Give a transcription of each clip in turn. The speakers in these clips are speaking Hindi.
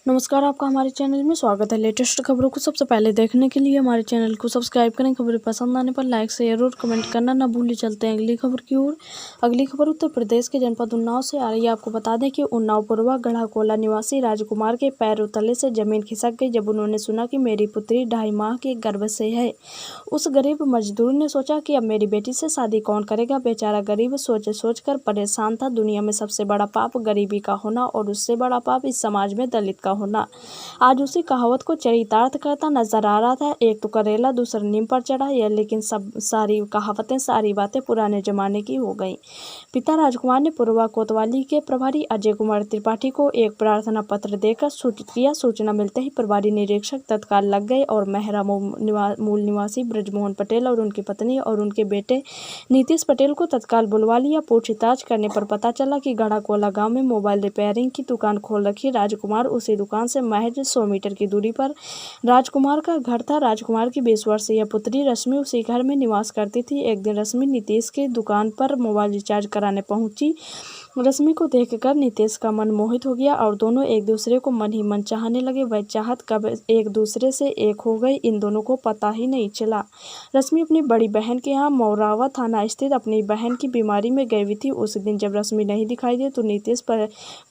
नमस्कार, आपका हमारे चैनल में स्वागत है। लेटेस्ट खबरों को सबसे पहले देखने के लिए हमारे चैनल को सब्सक्राइब करें। खबरें पसंद आने पर लाइक शेयर और कमेंट करना न भूलें। चलते हैं अगली खबर की ओर। अगली खबर उत्तर प्रदेश के जनपद उन्नाव से आ रही है। आपको बता दें कि उन्नाव पूर्वा गढ़ाकोला निवासी राजकुमार के पैरों तले से जमीन खिसक गई जब उन्होंने सुना कि मेरी पुत्री 2.5 माह के गर्भ से है। उस गरीब मजदूर ने सोचा कि अब मेरी बेटी से शादी कौन करेगा। बेचारा गरीब सोच कर परेशान था। दुनिया में सबसे बड़ा पाप गरीबी का होना और उससे बड़ा पाप इस समाज में दलित का होना। आज उसी कहावत को चरितार्थ करता नजर आ रहा था। एक तो करेला दूसरा नीम पर चढ़ा यह, लेकिन सारी कहावतें सारी बातें पुराने जमाने की हो गई। पिता राजकुमार ने पूर्वा कोतवाली के प्रभारी अजय कुमार त्रिपाठी को एक प्रार्थना पत्र देकर सूचित किया। सूचना मिलते ही प्रभारी निरीक्षक तत्काल लग गए और मेहरा मूल निवासी ब्रजमोहन पटेल और उनकी पत्नी और उनके बेटे नीतीश पटेल को तत्काल बुलवा लिया। पूछताछ करने पर पता चला कि गढ़ाकोला गांव में मोबाइल रिपेयरिंग की दुकान खोल रखी। राजकुमार उसी दुकान से महज 100 मीटर की दूरी पर राजकुमार का घर था। राजकुमार की 20 वर्षीय पुत्री रश्मि उसी घर में निवास करती थी। एक दिन रश्मि नीतीश की दुकान पर मोबाइल रिचार्ज कराने पहुंची। रश्मि को देखकर नीतीश का मन मोहित हो गया और दोनों एक दूसरे को मन ही मन चाहने लगे। वह चाहत कब एक दूसरे से एक हो गई, इन दोनों को पता ही नहीं चला। रश्मि अपनी बड़ी बहन के यहाँ मौरावा थाना स्थित अपनी बहन की बीमारी में गई हुई थी। उस दिन जब रश्मि नहीं दिखाई दी तो नीतीश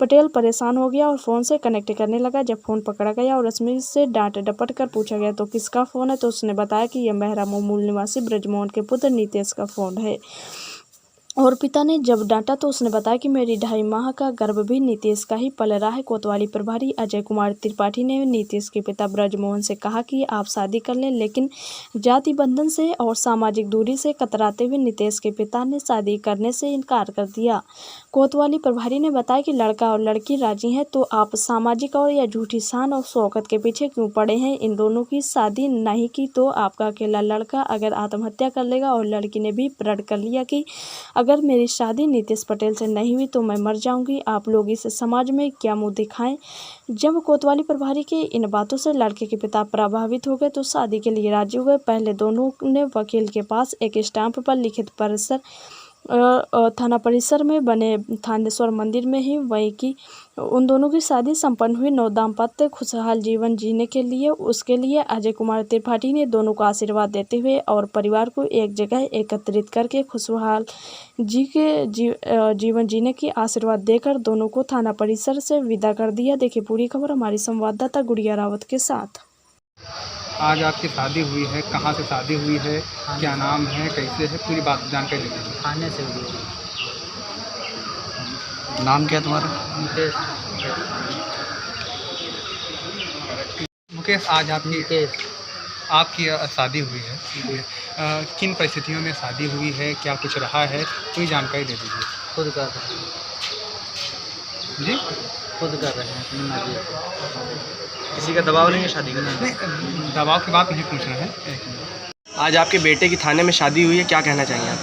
पटेल परेशान हो गया और फ़ोन से कनेक्ट करने लगा। जब फ़ोन पकड़ा गया और रश्मि से डांट डपट कर पूछा गया तो किसका फ़ोन है, तो उसने बताया कि यह मेहरा मूल निवासी ब्रजमोहन के पुत्र नीतीश का फ़ोन है। और पिता ने जब डांटा तो उसने बताया कि मेरी 2.5 माह का गर्भ भी नीतीश का ही पल रहा है। कोतवाली प्रभारी अजय कुमार त्रिपाठी ने नीतीश के पिता ब्रजमोहन से कहा कि आप शादी कर लें, लेकिन जाति बंधन से और सामाजिक दूरी से कतराते हुए नीतीश के पिता ने शादी करने से इनकार कर दिया। कोतवाली प्रभारी ने बताया कि लड़का और लड़की राजी हैं, तो आप सामाजिक और या झूठी शान और शौकत के पीछे क्यों पड़े हैं। इन दोनों की शादी नहीं की तो आपका अकेला लड़का अगर आत्महत्या कर लेगा और लड़की ने भी प्रण कर लिया कि अगर मेरी शादी नीतीश पटेल से नहीं हुई तो मैं मर जाऊंगी, आप लोग इस समाज में क्या मुंह दिखाएं। जब कोतवाली प्रभारी की इन बातों से लड़के के पिता प्रभावित हो गए तो शादी के लिए राजी हो गए। पहले दोनों ने वकील के पास एक स्टाम्प पर लिखित थाना परिसर में बने थानेश्वर मंदिर में ही वही की उन दोनों की शादी संपन्न हुई। नव दाम्पत्य खुशहाल जीवन जीने के लिए उसके लिए अजय कुमार त्रिपाठी ने दोनों को आशीर्वाद देते हुए और परिवार को एक जगह एकत्रित करके खुशहाल जीवन जीने की आशीर्वाद देकर दोनों को थाना परिसर से विदा कर दिया। देखिए पूरी खबर हमारी संवाददाता गुड़िया रावत के साथ। आज आपकी शादी हुई है, कहाँ से शादी हुई है, क्या नाम है, कैसे है, पूरी बात जानकारी दीजिए। थाने से हुई है। नाम क्या है तुम्हारा? मुकेश। मुकेश, आज आपकी शादी हुई है। किन परिस्थितियों में शादी हुई है, क्या कुछ रहा है, पूरी जानकारी दे दीजिए। खुद कर रहे हैं जी, खुद कर रहे हैं अपनी मर्जी। किसी का दबाव नहीं है शादी का? नहीं, दबाव की बात नहीं पूछना है। एक मिनट। आज आपके बेटे की थाने में शादी हुई है, क्या कहना चाहिए आप?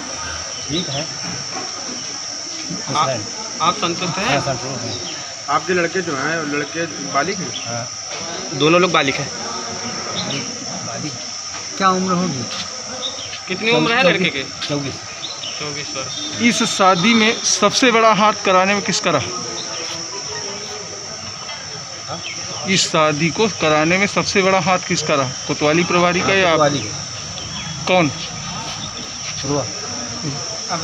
ठीक है, आप संतुष्ट हैं? संतुष्ट हैं। आपके लड़के जो हैं लड़के बालिग हैं? हाँ, दोनों लोग बालिग हैं। क्या उम्र होगी? कितनी उम्र है लड़के के? 24 वर्ष। इस शादी में सबसे बड़ा हाथ कराने में किसका रहा? इस शादी को कराने में सबसे बड़ा हाथ किसका रहा? कोतवाली प्रभारी का या आप? वाली कौन? रुआ। अब